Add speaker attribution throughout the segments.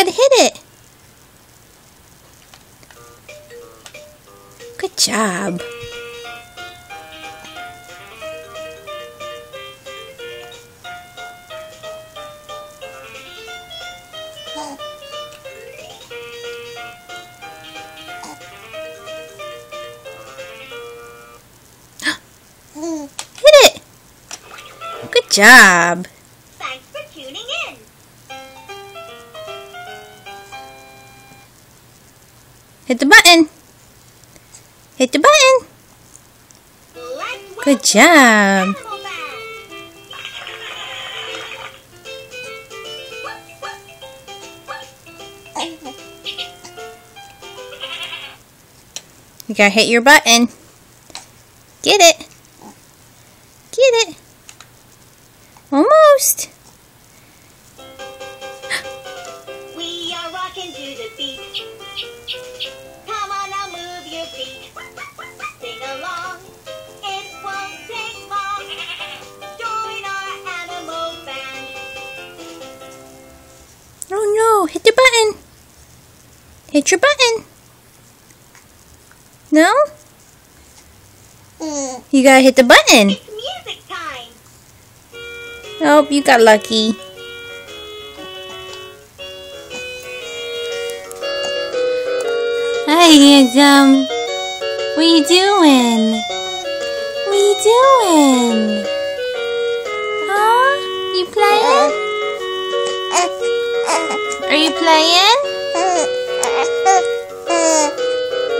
Speaker 1: gotta hit it. Good job. Hit it. Good job.
Speaker 2: Thanks for tuning in.
Speaker 1: Hit the button. Hit the button. Good job. You gotta hit your button. Get it. Get it. Almost.
Speaker 2: We are rocking to the beat. Come on now, move your feet. Sing along. It won't take long. Join our animal band.
Speaker 1: Oh no, hit the button. Hit your button. No? You gotta hit the button.
Speaker 2: It's music time.
Speaker 1: Oh, you got lucky. Hi, handsome. What you doing? What you doing? Huh? You playing? Are you playing?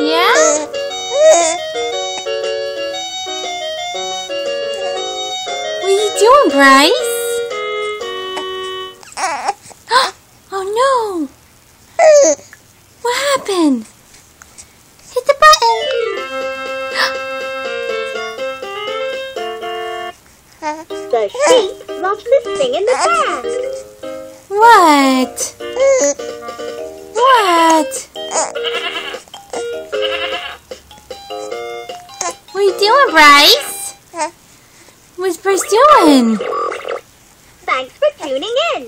Speaker 1: Yeah? What are you doing, Bryce? Oh no! What happened? Hit the button!
Speaker 2: The sheep loves to sing in the band.
Speaker 1: What? What? What are you doing, Bryce? What's Bryce doing?
Speaker 2: Thanks for tuning in.